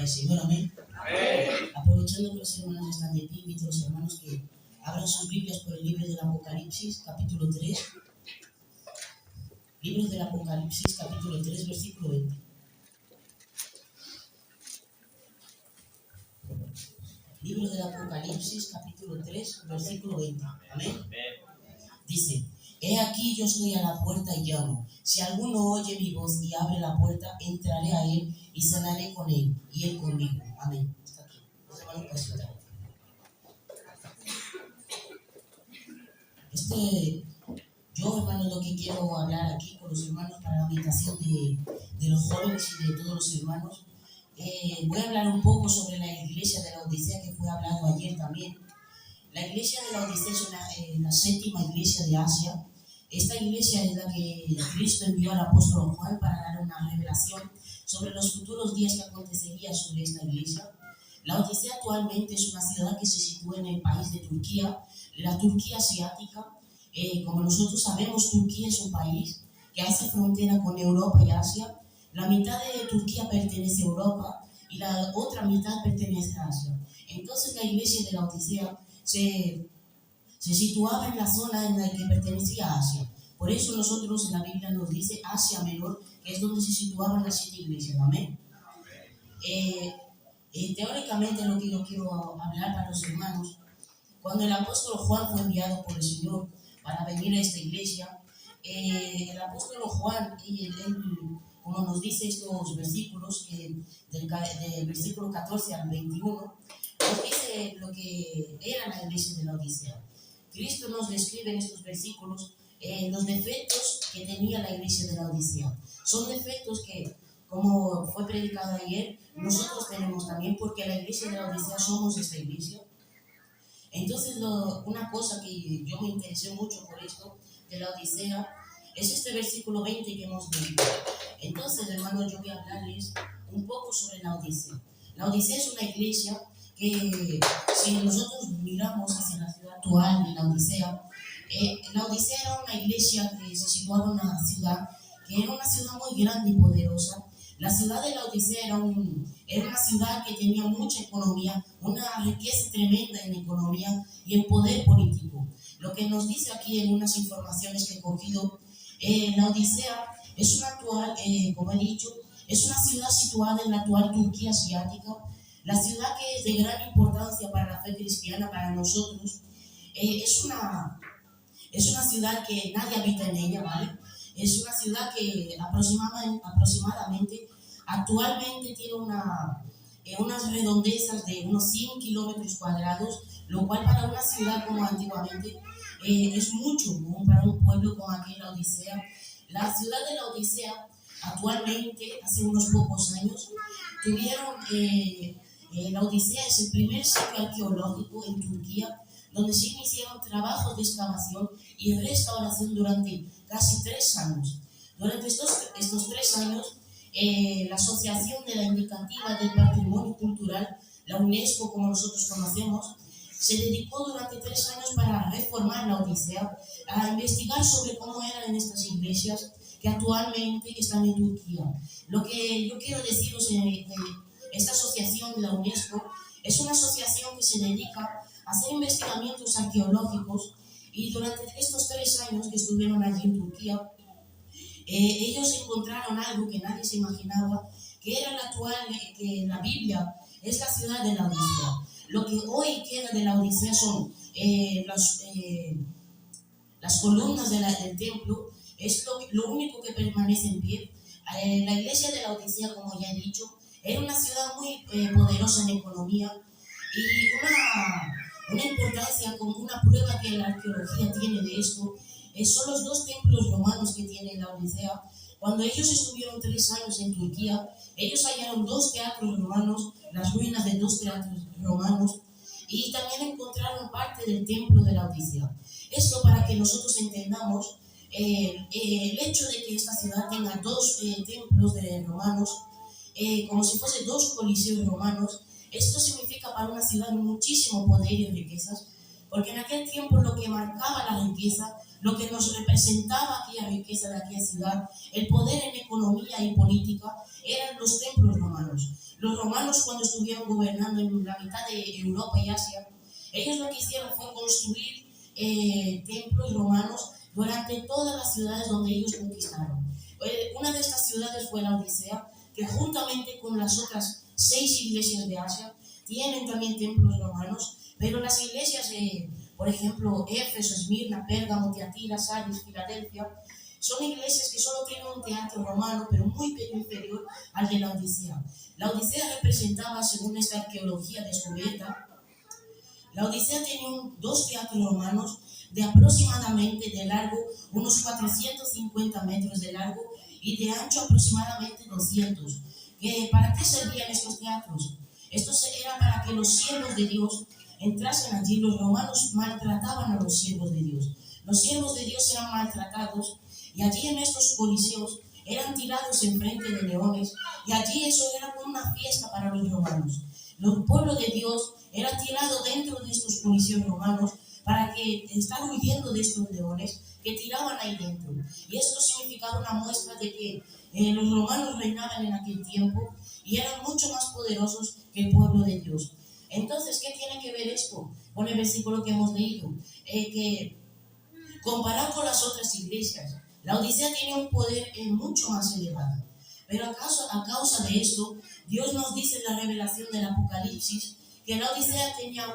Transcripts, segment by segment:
del Señor, amén. Aprovechando que los hermanos están de pie, invito a los hermanos que abran sus Biblias por el libro del Apocalipsis, capítulo 3. Libro del Apocalipsis, capítulo 3, versículo 20. Libro del Apocalipsis, capítulo 3, versículo 20. Amén. Dice: He aquí, yo estoy a la puerta y llamo. Si alguno oye mi voz y abre la puerta, entraré a él y cenaré con él y él conmigo. Amén. Está aquí. Los hermanos pueden sentar. Yo, hermanos, lo que quiero hablar aquí con los hermanos para la invitación de los jóvenes y de todos los hermanos, voy a hablar un poco sobre la iglesia de la Odisea, que fue hablado ayer también. La iglesia de la Odisea es la séptima iglesia de Asia. Esta iglesia es la que Cristo envió al apóstol Juan para dar una revelación sobre los futuros días que acontecería sobre esta iglesia. La Odisea actualmente es una ciudad que se sitúa en el país de Turquía, la Turquía asiática. Como nosotros sabemos, Turquía es un país que hace frontera con Europa y Asia. La mitad de Turquía pertenece a Europa y la otra mitad pertenece a Asia. Entonces la iglesia de la Odisea se situaba en la zona en la que pertenecía a Asia. Por eso nosotros en la Biblia nos dice Asia Menor, que es donde se situaban las 7 iglesias. Amén. Teóricamente lo que yo quiero hablar para los hermanos, cuando el apóstol Juan fue enviado por el Señor para venir a esta iglesia, el apóstol Juan, él, como nos dice estos versículos, del versículo 14 al 21, nos dice lo que era la iglesia de la Odisea. Cristo nos describe en estos versículos los defectos que tenía la iglesia de la Odisea. Son defectos que, como fue predicado ayer, nosotros tenemos también, porque la iglesia de la Odisea somos esta iglesia. Entonces, una cosa que yo me interesé mucho por esto de la Odisea es este versículo 20 que hemos leído. Entonces, hermanos, yo voy a hablarles un poco sobre la Odisea. La Odisea es una iglesia que, si nosotros miramos hacia la ciudad actual de la Odisea era una iglesia que se situaba en una ciudad que era una ciudad muy grande y poderosa. La ciudad de la Odisea era una ciudad que tenía mucha economía, una riqueza tremenda en economía y en poder político. Lo que nos dice aquí en unas informaciones que he cogido, la Odisea es una actual, como he dicho, es una ciudad situada en la actual Turquía asiática, la ciudad que es de gran importancia para la fe cristiana, para nosotros. Es una ciudad que nadie habita en ella, ¿vale? Es una ciudad que aproximadamente actualmente tiene unas redondezas de unos 100 kilómetros cuadrados, lo cual para una ciudad como antiguamente es mucho, ¿no? Para un pueblo como aquí en la Odisea. La ciudad de la Odisea actualmente, hace unos pocos años, la Odisea es el primer sitio arqueológico en Turquía donde se iniciaron trabajos de excavación y restauración durante casi 3 años. Durante estos 3 años, la Asociación de la Indicativa del Patrimonio Cultural, la UNESCO, como nosotros conocemos, se dedicó durante 3 años para reformar la Odisea, a investigar sobre cómo eran estas iglesias que actualmente están en Turquía. Lo que yo quiero deciros esta asociación de la UNESCO es una asociación que se dedica a hacer investigamientos arqueológicos, y durante estos 3 años que estuvieron allí en Turquía, ellos encontraron algo que nadie se imaginaba, que era que la Biblia es la ciudad de la Odisea. Lo que hoy queda de la Odisea son las columnas del templo, es lo único que permanece en pie. La iglesia de la Odisea, como ya he dicho, era una ciudad muy poderosa en economía, y una importancia, como una prueba que la arqueología tiene de esto, son los 2 templos romanos que tiene la Odisea. Cuando ellos estuvieron 3 años en Turquía, ellos hallaron 2 teatros romanos, las ruinas de 2 teatros romanos, y también encontraron parte del templo de la Odisea. Esto para que nosotros entendamos el hecho de que esta ciudad tenga 2 templos romanos, como si fuese 2 coliseos romanos. Esto significa para una ciudad muchísimo poder y riquezas, porque en aquel tiempo lo que marcaba la riqueza, lo que nos representaba aquella riqueza de aquella ciudad, el poder en economía y política, eran los templos romanos. Los romanos, cuando estuvieron gobernando en la mitad de Europa y Asia, ellos lo que hicieron fue construir templos romanos durante todas las ciudades donde ellos conquistaron. Una de estas ciudades fue la Odisea, que juntamente con las otras 6 iglesias de Asia tienen también templos romanos, pero las iglesias, por ejemplo, Éfeso, Esmirna, Pérgamo, Tiatira, Sardis, Filadelfia, son iglesias que solo tienen un teatro romano, pero muy inferior al de la Odisea. La Odisea representaba, según esta arqueología descubierta, la Odisea tenía dos teatros romanos de aproximadamente de largo unos 450 metros de largo y de ancho aproximadamente 200. ¿Para qué servían estos teatros? Esto era para que los siervos de Dios entrasen allí. Los romanos maltrataban a los siervos de Dios. Los siervos de Dios eran maltratados y allí en estos coliseos eran tirados enfrente de leones y allí eso era como una fiesta para los romanos. El pueblo de Dios era tirado dentro de estos coliseos romanos para que estar huyendo de estos leones que tiraban ahí dentro. Y esto significaba una muestra de que los romanos reinaban en aquel tiempo y eran mucho más poderosos que el pueblo de Dios. Entonces, ¿qué tiene que ver esto con el versículo que hemos leído? Que comparado con las otras iglesias, la Odisea tenía un poder mucho más elevado. Pero a causa de esto, Dios nos dice en la revelación del Apocalipsis que la Odisea tenía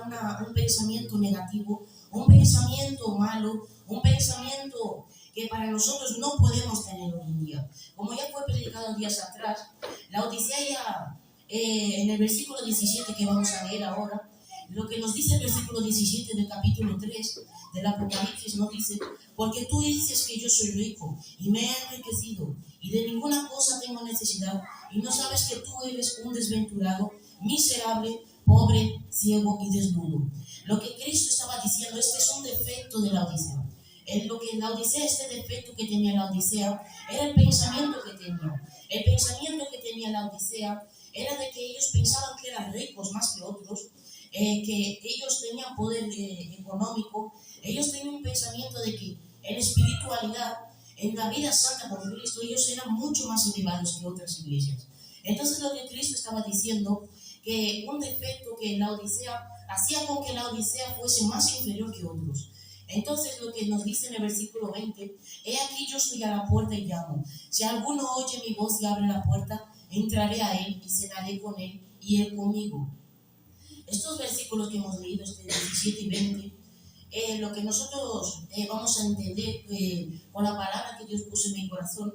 un pensamiento negativo, un pensamiento malo, un pensamiento que para nosotros no podemos tener hoy en día. Como ya fue predicado días atrás, la Odisea ya, en el versículo 17 que vamos a leer ahora, lo que nos dice el versículo 17 del capítulo 3 del Apocalipsis nos dice: porque tú dices que yo soy rico y me he enriquecido y de ninguna cosa tengo necesidad, y no sabes que tú eres un desventurado, miserable, pobre, ciego y desnudo. Lo que Cristo estaba diciendo, este es un defecto de la Odisea. Lo que la Odisea, este defecto que tenía la Odisea, era el pensamiento que tenía. El pensamiento que tenía la Odisea era de que ellos pensaban que eran ricos más que otros, que ellos tenían poder económico. Ellos tenían un pensamiento de que en espiritualidad, en la vida santa con Cristo, ellos eran mucho más elevados que otras iglesias. Entonces lo que Cristo estaba diciendo, que un defecto que la Odisea hacía con que la Odisea fuese más inferior que otros. Entonces lo que nos dice en el versículo 20: he aquí yo estoy a la puerta y llamo. Si alguno oye mi voz y abre la puerta, entraré a él y cenaré con él y él conmigo. Estos versículos que hemos leído, 17 y 20, lo que nosotros vamos a entender con la palabra que Dios puso en mi corazón,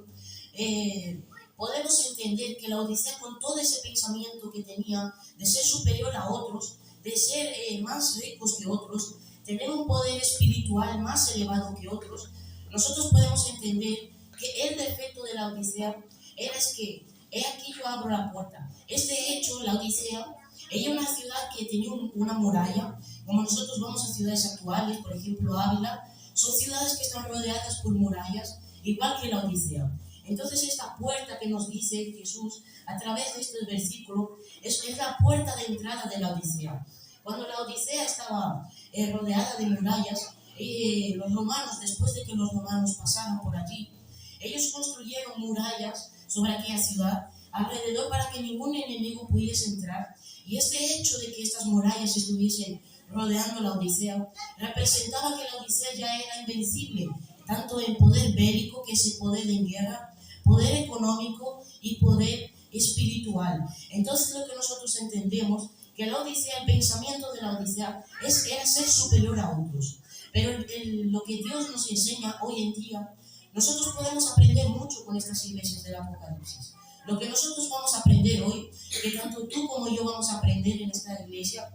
podemos entender que la Odisea, con todo ese pensamiento que tenía de ser superior a otros, de ser más ricos que otros, tener un poder espiritual más elevado que otros, nosotros podemos entender que el defecto de la Odisea era que, he aquí yo abro la puerta. Este hecho, la Odisea, ella es una ciudad que tenía una muralla, como nosotros vamos a ciudades actuales, por ejemplo Ávila, son ciudades que están rodeadas por murallas, igual que la Odisea. Entonces esta puerta que nos dice Jesús a través de este versículo es la puerta de entrada de la Odisea. Cuando la Odisea estaba rodeada de murallas, los romanos, después de que los romanos pasaron por allí, ellos construyeron murallas sobre aquella ciudad alrededor para que ningún enemigo pudiese entrar. Y este hecho de que estas murallas estuviesen rodeando la Odisea representaba que la Odisea ya era invencible, tanto en poder bélico, que es el poder en guerra, poder económico y poder espiritual. Entonces lo que nosotros entendemos, que la Odisea, el pensamiento de la Odisea era ser superior a otros. Pero lo que Dios nos enseña hoy en día, nosotros podemos aprender mucho con estas iglesias del Apocalipsis. Lo que nosotros vamos a aprender hoy, que tanto tú como yo vamos a aprender en esta iglesia,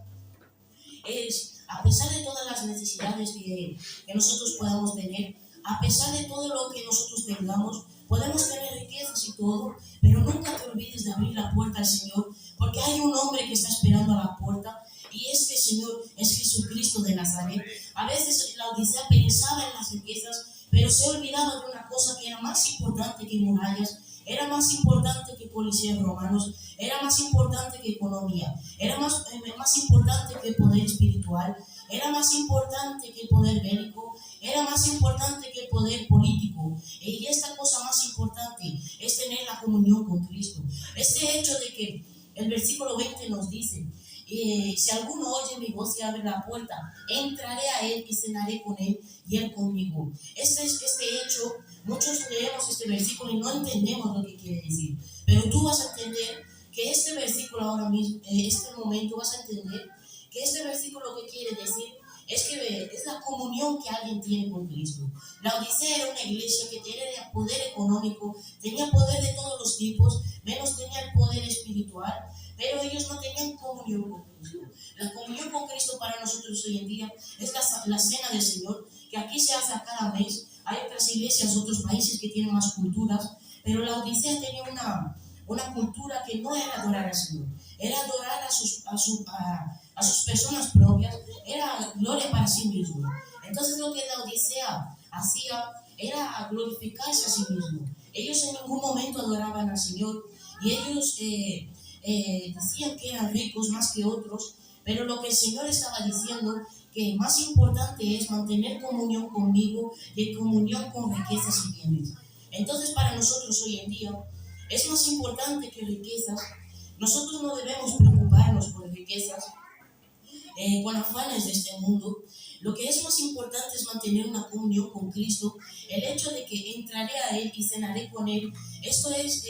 es, a pesar de todas las necesidades que nosotros podamos tener, a pesar de todo lo que nosotros tengamos, podemos tener riquezas y todo, pero nunca te olvides de abrir la puerta al Señor, porque hay un hombre que está esperando a la puerta, y este Señor es Jesucristo de Nazaret. A veces la Odisea pensaba en las riquezas, pero se olvidaba de una cosa que era más importante que murallas, era más importante que policías romanos, era más importante que economía, era más importante que poder espiritual, era más importante que poder bélico, era más importante que poder político. Y esta cosa más importante es tener la comunión con Cristo. Este hecho de que el versículo 20 nos dice, si alguno oye mi voz y abre la puerta, entraré a él y cenaré con él y él conmigo. Este hecho, muchos leemos este versículo y no entendemos lo que quiere decir, pero tú vas a entender que este versículo ahora mismo, en este momento vas a entender que este versículo lo que quiere decir es que es la comunión que alguien tiene con Cristo. La Odisea era una iglesia que tenía poder económico, tenía poder de todos los tipos, menos tenía el poder espiritual, pero ellos no tenían comunión con Cristo. La comunión con Cristo para nosotros hoy en día es la cena del Señor, que aquí se hace a cada mes. Hay otras iglesias, otros países que tienen más culturas, pero la Odisea tenía una cultura que no era adorar al Señor, era adorar a sus personas propias, era gloria para sí mismo. Entonces lo que la Odisea hacía era glorificarse a sí mismo. Ellos en ningún momento adoraban al Señor y ellos decían que eran ricos más que otros, pero lo que el Señor estaba diciendo que más importante es mantener comunión conmigo que comunión con riquezas y bienes. Entonces para nosotros hoy en día es más importante que riquezas. Nosotros no debemos preocuparnos por riquezas, con afanes de este mundo. Lo que es más importante es mantener una comunión con Cristo. El hecho de que entraré a Él y cenaré con Él, esto es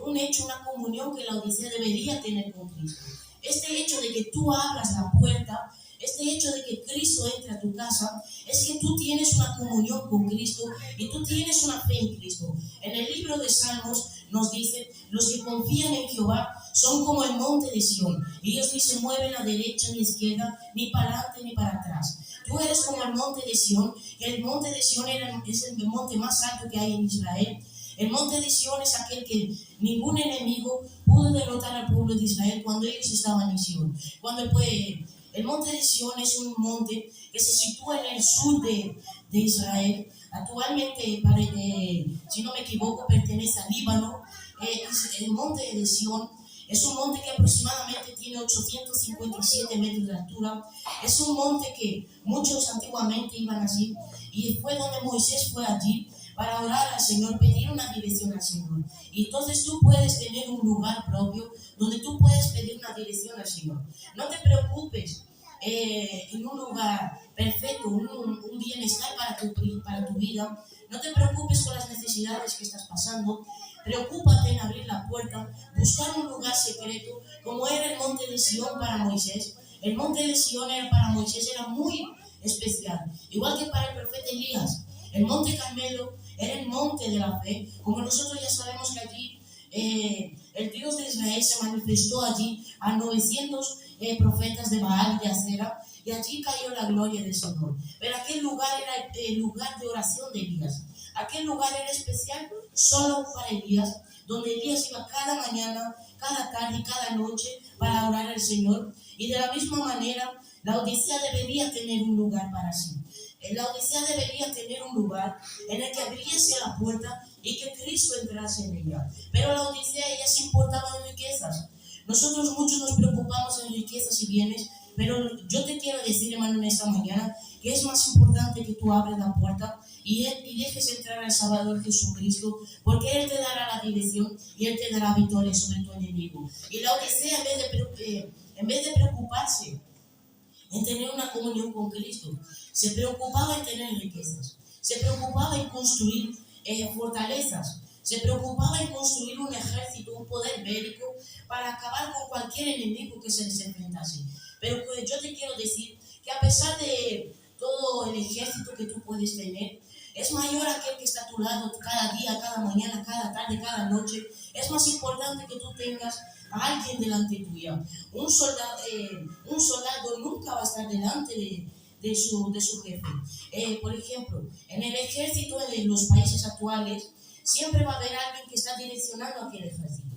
un hecho, una comunión que la Odisea debería tener con Cristo. Este hecho de que tú abras la puerta, este hecho de que Cristo entre a tu casa, es que tú tienes una comunión con Cristo y tú tienes una fe en Cristo. En el libro de Salmos nos dice, los que confían en Jehová son como el monte de Sión. Ellos ni se mueven a derecha ni a izquierda, ni para adelante ni para atrás. Tú eres como el monte de Sión, que el monte de Sión es el monte más alto que hay en Israel. El monte de Sión es aquel que ningún enemigo pudo derrotar al pueblo de Israel cuando ellos estaban en Sión. El monte de Sión es un monte que se sitúa en el sur de Israel. Actualmente, si no me equivoco, pertenece al Líbano. El monte de Sión es un monte que aproximadamente tiene 857 metros de altura. Es un monte que muchos antiguamente iban allí y fue donde Moisés fue allí para orar al Señor, pedir una dirección al Señor. Y entonces tú puedes tener un lugar propio donde tú puedes pedir una dirección al Señor. No te preocupes en un lugar perfecto, un bienestar para tu vida. No te preocupes con las necesidades que estás pasando. Preocúpate en abrir la puerta, buscar un lugar secreto, como era el monte de Sión para Moisés. El monte de Sión para Moisés era muy especial, igual que para el profeta Elías. El monte Carmelo era el monte de la fe, como nosotros ya sabemos que allí el Dios de Israel se manifestó allí a 900 profetas de Baal, de Acera, y allí cayó la gloria del Señor. Pero aquel lugar era el lugar de oración de Elías. Aquel lugar era especial solo para Elías, donde Elías iba cada mañana, cada tarde y cada noche para orar al Señor. Y de la misma manera, la Odisea debería tener un lugar para sí. La Odisea debería tener un lugar en el que abriese la puerta y que Cristo entrase en ella. Pero la Odisea, ella se importaba en riquezas. Nosotros muchos nos preocupamos en riquezas y bienes, pero yo te quiero decir, hermano, en esta mañana, que es más importante que tú abres la puerta y dejes entrar al Salvador Jesucristo, porque Él te dará la dirección y Él te dará victoria sobre tu enemigo. Y la Odisea, en vez de preocuparse en tener una comunión con Cristo, se preocupaba en tener riquezas, se preocupaba en construir fortalezas, se preocupaba en construir un ejército, un poder bélico para acabar con cualquier enemigo que se les enfrentase. Pero pues, yo te quiero decir que a pesar de todo el ejército que tú puedes tener, es mayor aquel que está a tu lado cada día, cada mañana, cada tarde, cada noche. Es más importante que tú tengas a alguien delante tuya. Un soldado nunca va a estar delante de su jefe. Por ejemplo, en el ejército de los países actuales, siempre va a haber alguien que está direccionando aquel ejército.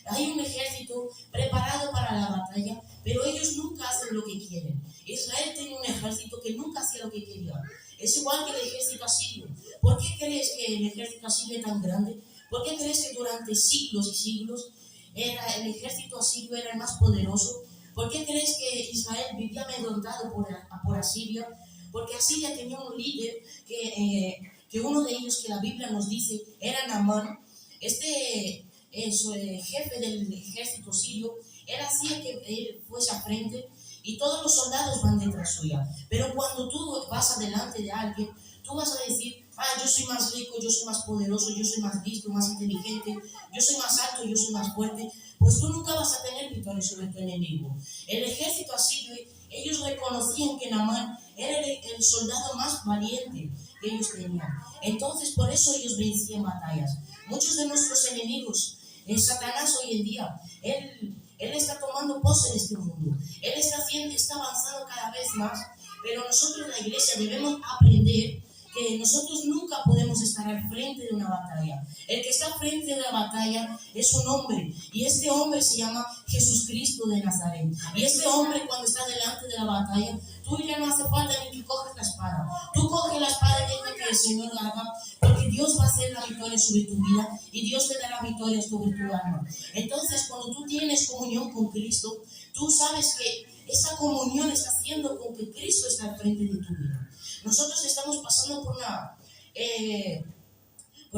Hay un ejército preparado para la batalla, pero ellos nunca hacen lo que quieren. Israel tenía un ejército que nunca hacía lo que quería. Es igual que el ejército asirio. ¿Por qué crees que el ejército asirio es tan grande? ¿Por qué crees que durante siglos y siglos el ejército asirio era el más poderoso? ¿Por qué crees que Israel vivía amedrentado por Asiria? Porque Asiria tenía un líder que uno de ellos, que la Biblia nos dice, era Naamán. Este jefe del ejército sirio, él hacía que él fuese a frente y todos los soldados van detrás suya. Pero cuando tú vas adelante de alguien, tú vas a decir, yo soy más rico, yo soy más poderoso, yo soy más listo, más inteligente, yo soy más alto, yo soy más fuerte. Pues tú nunca vas a tener victoria sobre tu enemigo. El ejército asirio, ellos reconocían que Naamán era el soldado más valiente que ellos tenían. Entonces, por eso ellos vencían batallas. Muchos de nuestros enemigos, Satanás hoy en día, él está tomando pose en este mundo. Él está avanzando cada vez más. Pero nosotros en la iglesia debemos aprender que nosotros nunca podemos estar al frente de una batalla. El que está al frente de la batalla es un hombre, y este hombre se llama Jesucristo de Nazaret. Y este hombre, cuando está delante de la batalla, tú ya no hace falta ni que coges la espada. Tú coges la espada y deja que el Señor la haga, porque Dios va a hacer la victoria sobre tu vida y Dios te dará victoria sobre tu alma. Entonces, cuando tú tienes comunión con Cristo, tú sabes que esa comunión está haciendo con que Cristo está al frente de tu vida. Nosotros estamos pasando por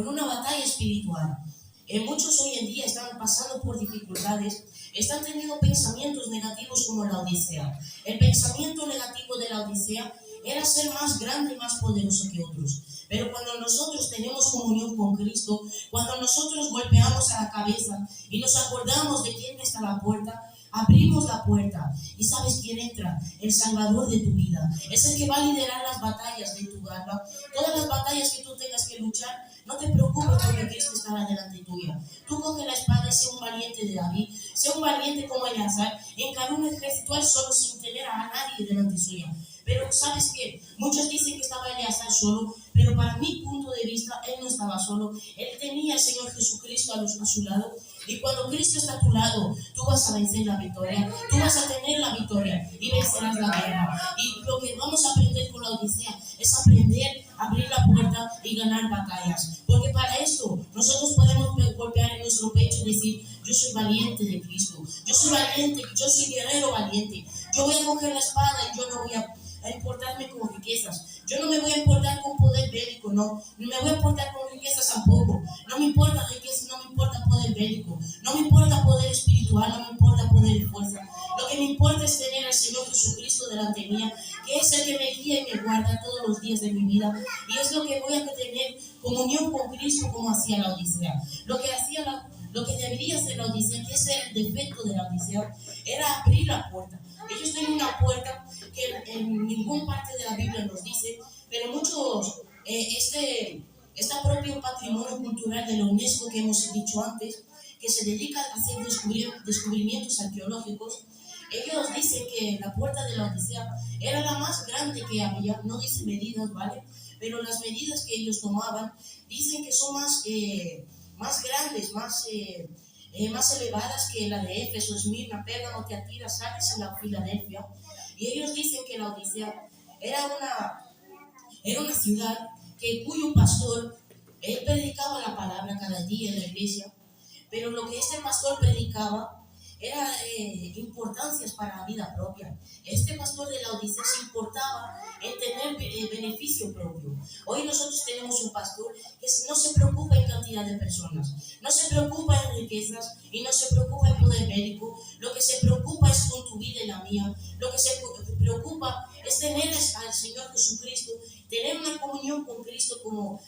una batalla espiritual. Muchos hoy en día están pasando por dificultades, están teniendo pensamientos negativos como la Odisea. El pensamiento negativo de la Odisea era ser más grande y más poderoso que otros. Pero cuando nosotros tenemos comunión con Cristo, cuando nosotros golpeamos a la cabeza y nos acordamos de quién está a la puerta, abrimos la puerta y ¿sabes quién entra? El Salvador de tu vida. Es el que va a liderar las batallas de tu alma. Todas las batallas que tú tengas que luchar, no te preocupes porque Cristo estará delante tuya. Tú coge la espada y sé un valiente de David, sé un valiente como Eleazar, encaró un ejército él solo sin tener a nadie delante suya. Pero ¿sabes qué? Muchos dicen que estaba Eleazar solo, pero para mi punto de vista, él no estaba solo. Él tenía al Señor Jesucristo a su lado. Y cuando Cristo está a tu lado, tú vas a vencer la victoria. Tú vas a tener la victoria y vencerás la guerra. Y lo que vamos a aprender con la Odisea es aprender a abrir la puerta y ganar batallas. Porque para esto nosotros podemos golpear en nuestro pecho y decir, yo soy valiente de Cristo. Yo soy valiente, yo soy guerrero valiente. Yo voy a coger la espada y yo no voy a importarme con riquezas. Yo no me voy a importar con poder bélico, no. No me voy a importar con riquezas tampoco. No me importa riqueza, no me importa poder bélico. No me importa poder espiritual, no me importa poder de fuerza. Lo que me importa es tener al Señor Jesucristo delante mía, que es el que me guía y me guarda todos los días de mi vida. Y es lo que voy a tener comunión con Cristo como hacía la Odisea. Lo que debería hacer la Odisea, que ese era el defecto de la Odisea, era abrir la puerta. Ellos tienen una puerta que en ninguna parte de la Biblia nos dice, pero muchos, este propio patrimonio cultural de la UNESCO que hemos dicho antes, que se dedica a hacer descubrimientos arqueológicos, ellos dicen que la puerta de la Odisea era la más grande que había, no dice medidas, ¿vale? Pero las medidas que ellos tomaban dicen que son más grandes, más elevadas que la de Éfeso, Esmirna, Pérgamo, Tiatira, Sardes y la Filadelfia. Y ellos dicen que la Odisea era una ciudad cuyo pastor, él predicaba la palabra cada día en la iglesia, pero lo que este pastor predicaba era importancias para la vida propia. Este pastor de la Odisea se importaba en tener beneficio propio. Hoy nosotros tenemos un pastor que no se preocupa en cantidad de personas, no se preocupa en riquezas y no se preocupa en poder médico. Lo que se preocupa es con tu vida y la mía. Lo que se preocupa es tener al Señor Jesucristo, tener una comunión con Cristo, como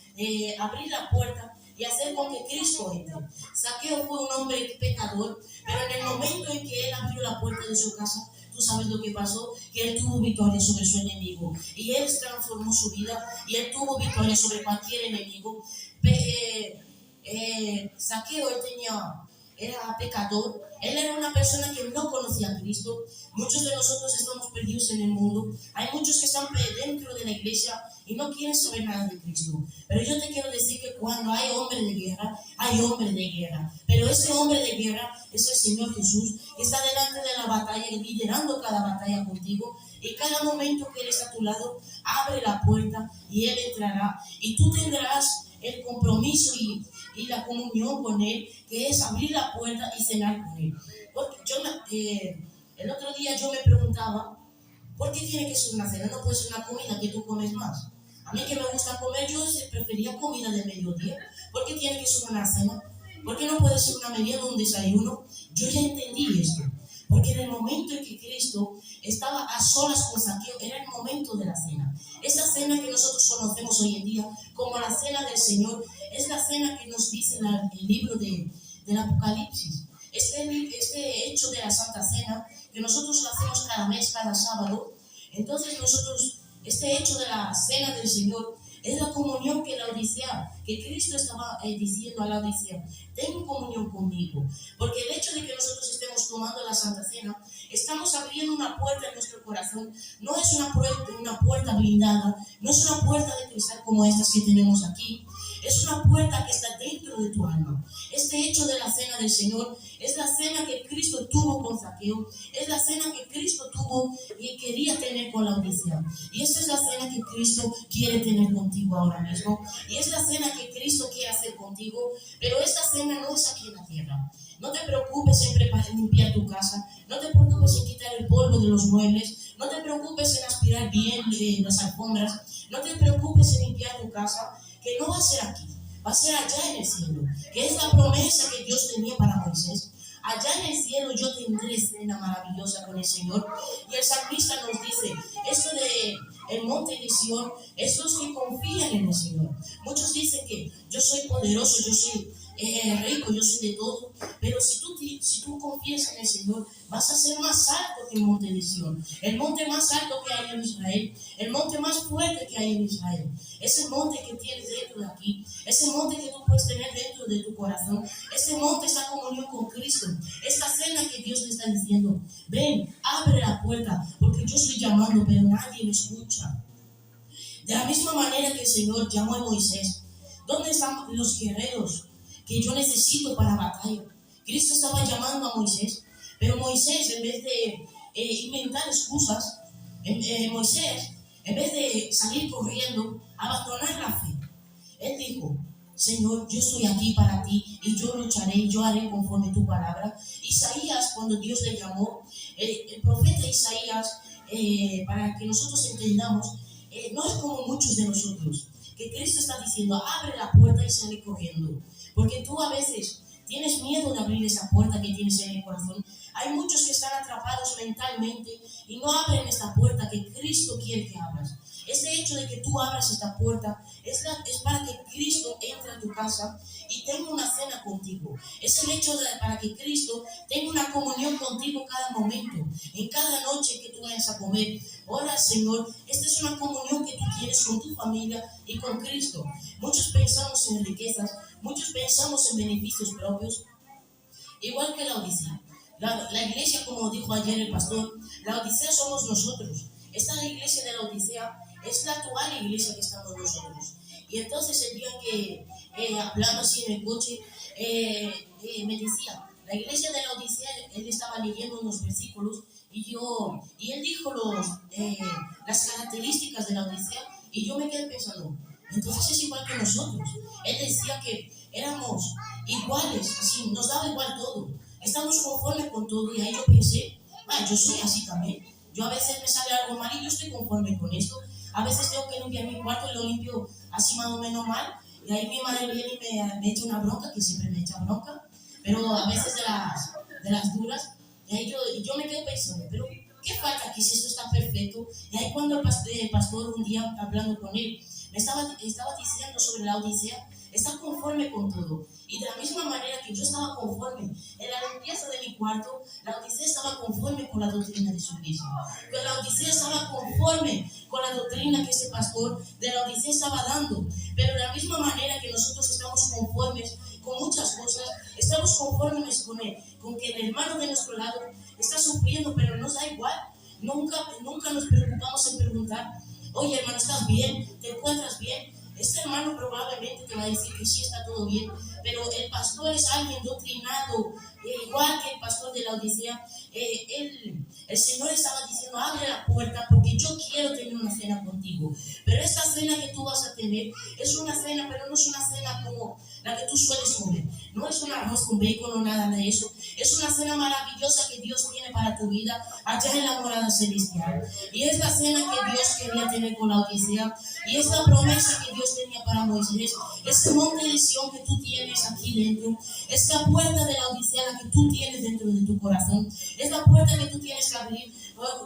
abrir la puerta y hacer con que Cristo entre. Zaqueo fue un hombre pecador, pero en el momento en que él abrió la puerta de su casa, tú sabes lo que pasó, que él tuvo victoria sobre su enemigo. Y él transformó su vida y él tuvo victoria sobre cualquier enemigo. Zaqueo, era pecador, él era una persona que no conocía a Cristo. Muchos de nosotros estamos perdidos en el mundo. Hay muchos que están dentro de la iglesia y no quieren saber nada de Cristo. Pero yo te quiero decir que cuando hay hombres de guerra, hay hombres de guerra. Pero ese hombre de guerra es el Señor Jesús, que está delante de la batalla, liderando cada batalla contigo. Y cada momento que Él está a tu lado, abre la puerta y Él entrará. Y tú tendrás el compromiso y la comunión con Él, que es abrir la puerta y cenar con Él. Porque el otro día yo me preguntaba, ¿por qué tiene que ser una cena? No puede ser una comida que tú comes más. A mí que me gusta comer, yo prefería comida de mediodía. ¿Por qué tiene que ser una cena? ¿Por qué no puede ser una merienda o un desayuno? Yo ya entendí esto. Porque en el momento en que Cristo estaba a solas con Zaqueo, era el momento de la cena. Esa cena que nosotros conocemos hoy en día como la cena del Señor, es la cena que nos dice el libro del Apocalipsis. Este hecho de la Santa Cena, que nosotros lo hacemos cada mes, cada sábado. Entonces nosotros, este hecho de la cena del Señor, es la comunión que la Odisea, que Cristo estaba diciendo a la Odisea: ten comunión conmigo. Porque el hecho de que nosotros estemos tomando la Santa Cena, estamos abriendo una puerta en nuestro corazón. No es una puerta blindada, no es una puerta de cristal como estas que tenemos aquí. Es una puerta que está dentro de tu alma. Este hecho de la cena del Señor es la cena que Cristo tuvo con Zaqueo, es la cena que Cristo tuvo y quería tener con la Odisea. Y esta es la cena que Cristo quiere tener contigo ahora mismo. Y es la cena que Cristo quiere hacer contigo, pero esta cena no es aquí en la tierra. No te preocupes en limpiar tu casa, no te preocupes en quitar el polvo de los muebles, no te preocupes en aspirar bien las alfombras, no te preocupes en limpiar tu casa, que no va a ser aquí, va a ser allá en el cielo, que es la promesa que Dios tenía para Moisés. Allá en el cielo yo tendré cena maravillosa con el Señor. Y el salmista nos dice, esto de el monte de Sión, esos que confían en el Señor. Muchos dicen que yo soy poderoso, yo soy rico, yo soy de todo, pero si tú confías en el Señor, vas a ser más alto que el monte de Sión, el monte más alto que hay en Israel, el monte más fuerte que hay en Israel, ese monte que tienes dentro de aquí, ese monte que tú puedes tener dentro de tu corazón, ese monte, esa comunión con Cristo, esta cena que Dios te está diciendo: ven, abre la puerta, porque yo estoy llamando, pero nadie me escucha. De la misma manera que el Señor llamó a Moisés, ¿dónde están los guerreros que yo necesito para batalla? Cristo estaba llamando a Moisés, pero Moisés, en vez de inventar excusas, Moisés, en vez de salir corriendo, abandonar la fe, él dijo: Señor, yo estoy aquí para ti y yo lucharé y yo haré conforme tu palabra. Isaías, cuando Dios le llamó, el profeta Isaías, para que nosotros entendamos, no es como muchos de nosotros, que Cristo está diciendo: abre la puerta y sale corriendo. Porque tú a veces tienes miedo de abrir esa puerta que tienes en el corazón. Hay muchos que están atrapados mentalmente y no abren esta puerta que Cristo quiere que abras. Ese hecho de que tú abras esta puerta es para que Cristo entre a tu casa y tenga una cena contigo. Es el hecho para que Cristo tenga una comunión contigo cada momento, en cada noche que tú vayas a comer. Ora, Señor, esta es una comunión que tú tienes con tu familia y con Cristo. Muchos pensamos en riquezas, muchos pensamos en beneficios propios, igual que la Odisea. La iglesia, como dijo ayer el pastor, la Odisea somos nosotros. Esta iglesia de la Odisea es la actual iglesia que estamos nosotros. Y entonces el día que hablando así en el coche, me decía, la iglesia de la Odisea, él estaba leyendo unos versículos y él dijo las características de la Odisea y yo me quedé pensando, entonces es igual que nosotros. Él decía que éramos iguales, así, nos daba igual todo, estamos conformes con todo y ahí yo pensé, yo soy así también. Yo a veces me sale algo mal y yo estoy conforme con esto. A veces tengo que limpiar mi cuarto y lo limpio así más o menos mal. Y ahí mi madre viene y me echa una bronca, que siempre me echa bronca, pero a veces de las duras. Y ahí yo me quedo pensando, pero ¿qué falta aquí si esto está perfecto? Y ahí cuando el pastor un día hablando con él, me estaba diciendo sobre la Odisea, está conforme con todo. Y de la misma manera que yo estaba conforme en la limpieza de mi cuarto, la Odisea estaba conforme con la doctrina de su iglesia. Que la Odisea estaba conforme con la doctrina que ese pastor de la Odisea estaba dando. Pero de la misma manera que nosotros estamos conformes con muchas cosas, estamos conformes con que el hermano de nuestro lado está sufriendo, pero nos da igual. Nunca nos preocupamos en preguntar: oye, hermano, ¿estás bien? ¿Te encuentras bien? Este hermano probablemente te va a decir que sí, está todo bien, pero el pastor es alguien doctrinado, igual que el pastor de la Odisea. El Señor estaba diciendo: abre la puerta porque yo quiero tener una cena contigo. Pero esta cena que tú vas a tener es una cena, pero no es una cena como la que tú sueles comer. No no es un arroz con bacon o nada de eso. Es una cena maravillosa que Dios tiene para tu vida allá en la morada celestial. Y es la cena que Dios quería tener con la Odisea. Y es la promesa que Dios tenía para Moisés. Ese monte de Sión que tú tienes aquí dentro. Es la puerta de la Odisea la que tú tienes dentro de tu corazón. Es la puerta que tú tienes que abrir.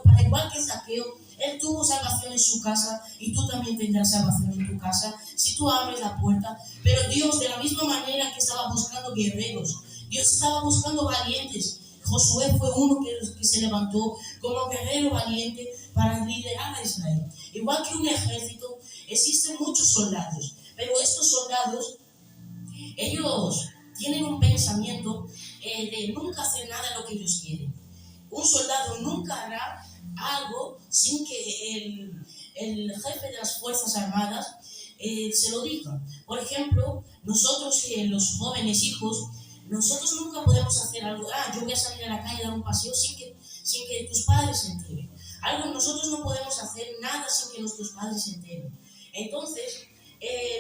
Para igual que Zaqueo, él tuvo salvación en su casa y tú también tendrás salvación en tu casa si tú abres la puerta. Pero Dios, de la misma manera que estaba buscando guerreros, Dios estaba buscando valientes. Josué fue uno que se levantó como guerrero valiente para liderar a Israel. Igual que un ejército, existen muchos soldados, pero estos soldados, ellos tienen un pensamiento de nunca hacer nada de lo que ellos quieren. Un soldado nunca hará algo sin que el jefe de las Fuerzas Armadas se lo diga. Por ejemplo, nosotros, los jóvenes hijos, nosotros nunca podemos hacer algo. Yo voy a salir a la calle a dar un paseo sin que tus padres se enteren. Nosotros no podemos hacer nada sin que nuestros padres se enteren. Entonces,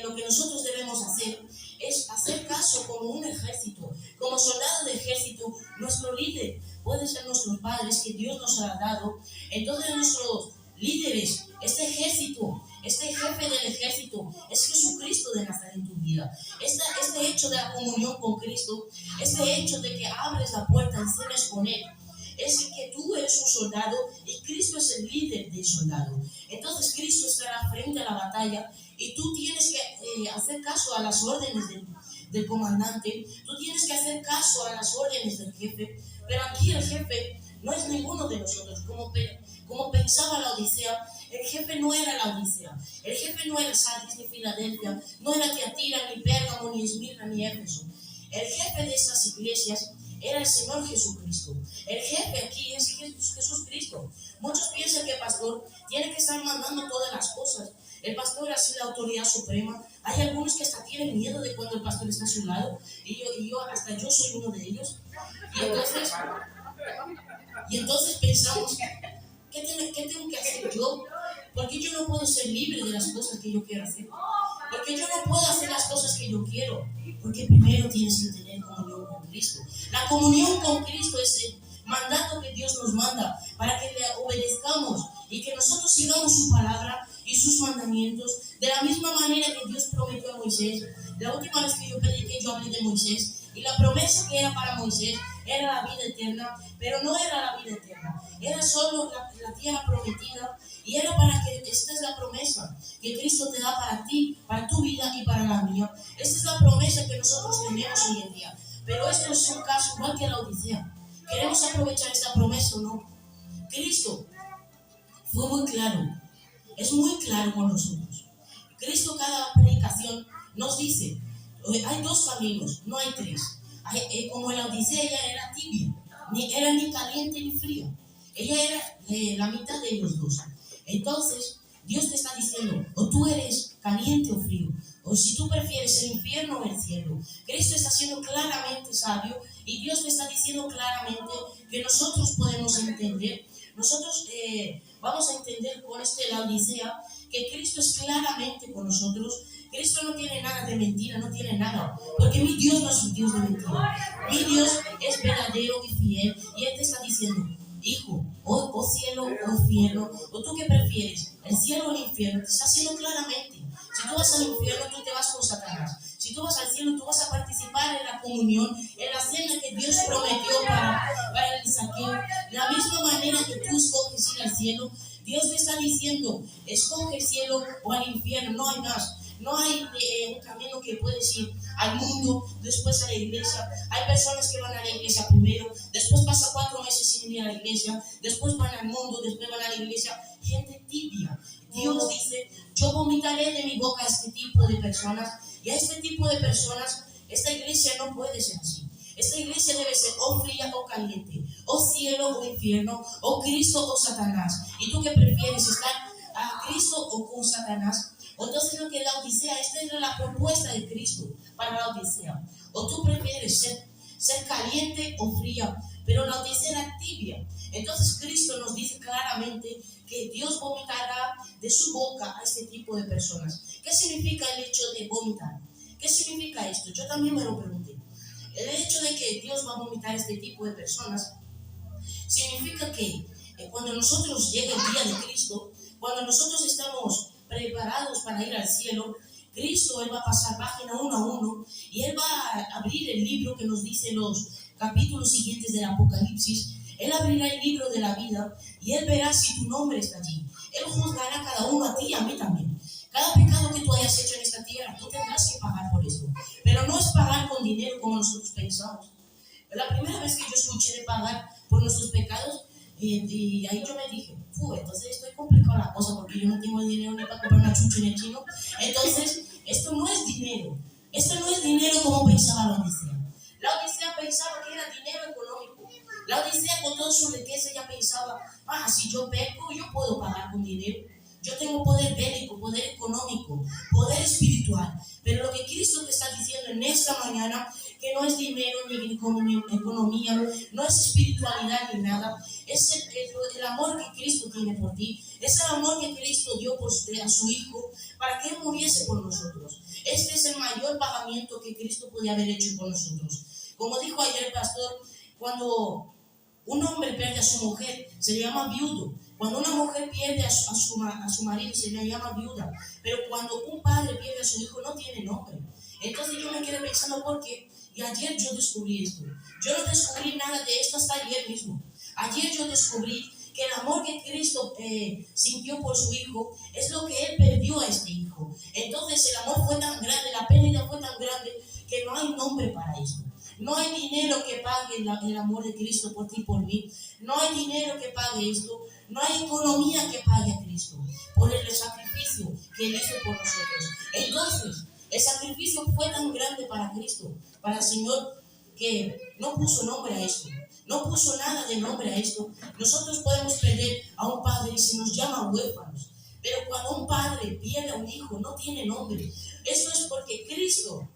lo que nosotros debemos hacer es hacer caso como un ejército, como soldado de ejército. Nuestro líder puede ser nuestros padres que Dios nos ha dado. Entonces nuestros líderes, este ejército, este jefe del ejército es Jesucristo de Nazaret en tu vida. Este hecho de la comunión con Cristo, este hecho de que abres la puerta y cenas con Él, es que tú eres un soldado y Cristo es el líder del soldado. Entonces Cristo estará frente a la batalla y tú tienes que hacer caso a las órdenes del comandante. Tú tienes que hacer caso a las órdenes del jefe. Pero aquí el jefe no es ninguno de nosotros. Como pensaba la Odisea, el jefe no era la Odisea. El jefe no era Sardis ni Filadelfia, no era Tiatira, ni Pérgamo, ni Esmirna, ni Éfeso. El jefe de estas iglesias era el Señor Jesucristo. El jefe aquí es Jesucristo. Muchos piensan que el pastor tiene que estar mandando todas las cosas. El pastor es la autoridad suprema. Hay algunos que hasta tienen miedo de cuando el pastor está a su lado. Hasta yo soy uno de ellos. Y entonces pensamos, ¿qué tengo que hacer yo? Porque yo no puedo ser libre de las cosas que yo quiero hacer. Porque yo no puedo hacer las cosas que yo quiero. Porque primero tienes que tener comunión con Cristo. La comunión con Cristo es el mandato que Dios nos manda para que le obedezcamos y que nosotros sigamos su palabra y sus mandamientos de la misma manera que Dios prometió a Moisés. La última vez que yo prediqué, yo hablé de Moisés y la promesa que era para Moisés era la vida eterna, pero no era la vida eterna, era solo la tierra prometida. Y era para que, esta es la promesa que Cristo te da para ti, para tu vida y para la mía. Esta es la promesa que nosotros tenemos hoy en día. Pero esto es un caso igual que la Odisea. ¿Queremos aprovechar esta promesa o no? Cristo fue muy claro, es muy claro con nosotros. Cristo cada predicación nos dice, hay dos caminos, no hay tres. Como la Odisea ella era tibia, era ni caliente ni fría. Ella era la mitad de ellos dos. Entonces, Dios te está diciendo, o tú eres caliente o frío, o si tú prefieres el infierno o el cielo. Cristo está siendo claramente sabio y Dios te está diciendo claramente que nosotros podemos entender, nosotros vamos a entender con la Odisea, que Cristo es claramente con nosotros. Cristo no tiene nada de mentira, no tiene nada, porque mi Dios no es un Dios de mentira. Mi Dios es verdadero y fiel y Él te está diciendo, hijo, o cielo o infierno, o tú qué prefieres, el cielo o el infierno. Te está haciendo claramente. Si tú vas al infierno, tú te vas con Satanás. Si tú vas al cielo, tú vas a participar en la comunión, en la cena que Dios prometió para el Zaqueo. De la misma manera que tú escoges ir al cielo, Dios te está diciendo, escoge el cielo o al infierno, no hay más. No hay un camino que puedes ir al mundo, después a la iglesia. Hay personas que van a la iglesia primero, después pasan 4 meses sin ir a la iglesia, después van al mundo, después van a la iglesia. Gente tibia. Dios dice, yo vomitaré de mi boca a este tipo de personas. Y a este tipo de personas, esta iglesia no puede ser así. Esta iglesia debe ser o fría o caliente, o cielo o infierno, o Cristo o Satanás. ¿Y tú qué prefieres, estar a Cristo o con Satanás? Entonces lo que la Odisea, esta era la propuesta de Cristo para la Odisea. O tú prefieres ser caliente o fría, pero la Odisea era tibia. Entonces Cristo nos dice claramente que Dios vomitará de su boca a este tipo de personas. ¿Qué significa el hecho de vomitar? ¿Qué significa esto? Yo también me lo pregunté. El hecho de que Dios va a vomitar este tipo de personas significa que cuando nosotros llega el día de Cristo, cuando nosotros estamos preparados para ir al cielo, Cristo, Él va a pasar página uno a uno y Él va a abrir el libro que nos dice los capítulos siguientes del Apocalipsis. Él abrirá el libro de la vida y Él verá si tu nombre está allí. Él juzgará a cada uno, a ti y a mí también. Cada pecado que tú hayas hecho en esta tierra, tú tendrás que pagar por eso. Pero no es pagar con dinero como nosotros pensamos. La primera vez que yo escuché de pagar por nuestros pecados, y ahí yo me dije, entonces estoy complicada la cosa porque yo no tengo dinero ni para comprar una chucha en el chino. Entonces, esto no es dinero. Esto no es dinero como pensaba la Odisea. La Odisea pensaba que era dinero económico. La Odisea con toda su riqueza ya pensaba, si yo peco, yo puedo pagar con dinero. Yo tengo poder bélico, poder económico, poder espiritual. Pero lo que Cristo te está diciendo en esta mañana, que no es dinero ni economía, no es espiritualidad ni nada, es el amor que Cristo tiene por ti, es el amor que Cristo dio por usted, a su Hijo, para que Él muriese por nosotros. Este es el mayor pagamiento que Cristo podía haber hecho por nosotros. Como dijo ayer el pastor, cuando un hombre pierde a su mujer, se le llama viudo. Cuando una mujer pierde a su marido, se le llama viuda. Pero cuando un padre pierde a su hijo, no tiene nombre. Entonces yo me quedé pensando por qué. Y ayer yo descubrí esto. Yo no descubrí nada de esto hasta ayer mismo. Ayer yo descubrí que el amor que Cristo sintió por su hijo es lo que Él perdió a este hijo. Entonces el amor fue tan grande, la pérdida fue tan grande, que no hay nombre para esto. No hay dinero que pague el amor de Cristo por ti y por mí. No hay dinero que pague esto. No hay economía que pague a Cristo por el sacrificio que Él hizo por nosotros. Entonces, el sacrificio fue tan grande para Cristo, para el Señor, que no puso nombre a esto. No puso nada de nombre a esto. Nosotros podemos perder a un padre y se nos llama huérfanos. Pero cuando un padre pierde a un hijo, no tiene nombre. Eso es porque Cristo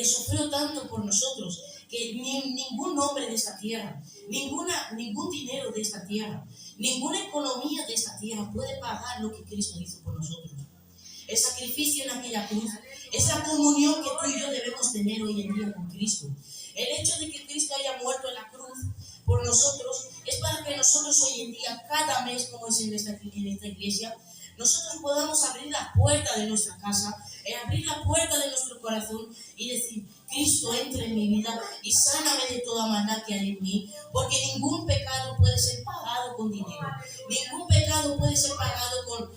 sufrió tanto por nosotros que ningún hombre de esta tierra, ningún dinero de esta tierra, ninguna economía de esta tierra puede pagar lo que Cristo hizo por nosotros. El sacrificio en aquella cruz, esa comunión que tú y yo debemos tener hoy en día con Cristo. El hecho de que Cristo haya muerto en la cruz por nosotros es para que nosotros hoy en día, cada mes, como es en esta iglesia, nosotros podamos abrir la puerta de nuestra casa, abrir la puerta de nuestro corazón y decir, Cristo, entra en mi vida y sáname de toda maldad que hay en mí, porque ningún pecado puede ser pagado con dinero, ningún pecado puede ser pagado con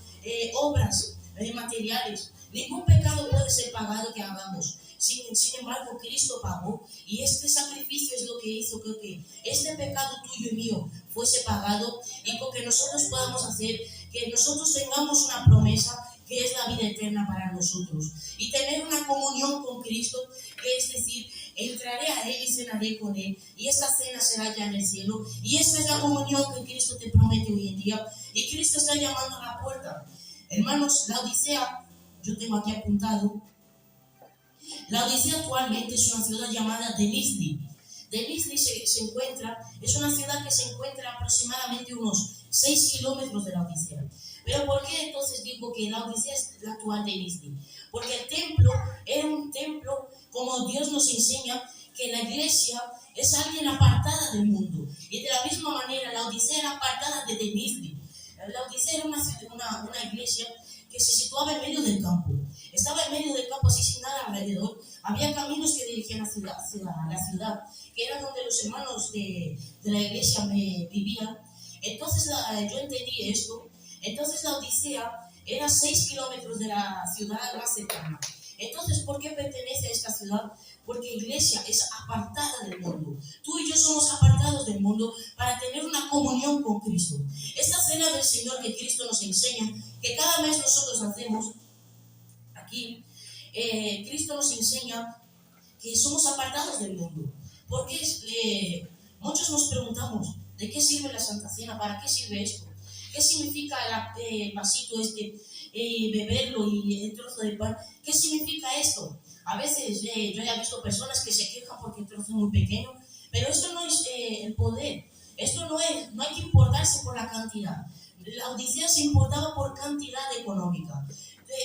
obras materiales, ningún pecado puede ser pagado que hagamos. Sin embargo, Cristo pagó, y este sacrificio es lo que hizo que este pecado tuyo y mío fuese pagado, y porque nosotros podamos hacer que nosotros tengamos una promesa que es la vida eterna para nosotros, y tener una comunión con Cristo, que es decir, entraré a Él y cenaré con Él, y esta cena será ya en el cielo, y esta es la comunión que Cristo te promete hoy en día, y Cristo está llamando a la puerta. Hermanos, la Odisea, yo tengo aquí apuntado, la Odisea actualmente es una ciudad llamada Denizli. Denizli es una ciudad que se encuentra aproximadamente unos 6 kilómetros de la Odisea. Pero ¿por qué entonces digo que la Odisea es la actual Denizli? Porque el templo era un templo, como Dios nos enseña, que la iglesia es alguien apartada del mundo. Y de la misma manera, la Odisea era apartada de Denizli. La Odisea era una iglesia que se situaba en medio del campo. Estaba en medio del campo, así sin nada alrededor. Había caminos que dirigían a la ciudad, que era donde los hermanos de la iglesia vivían. Entonces yo entendí esto. Entonces la Odisea era 6 kilómetros de la ciudad más cercana. Entonces, ¿por qué pertenece a esta ciudad? Porque iglesia es apartada del mundo. Tú y yo somos apartados del mundo para tener una comunión con Cristo. Esta cena del Señor que Cristo nos enseña, que cada mes nosotros hacemos aquí, Cristo nos enseña que somos apartados del mundo. Porque muchos nos preguntamos, ¿de qué sirve la Santa Cena? ¿Para qué sirve esto? ¿Qué significa el vasito beberlo y el trozo de pan? ¿Qué significa esto? A veces yo he visto personas que se quejan porque el trozo es muy pequeño, pero esto no es el poder. Esto no hay que importarse por la cantidad. La Odisea se importaba por cantidad económica.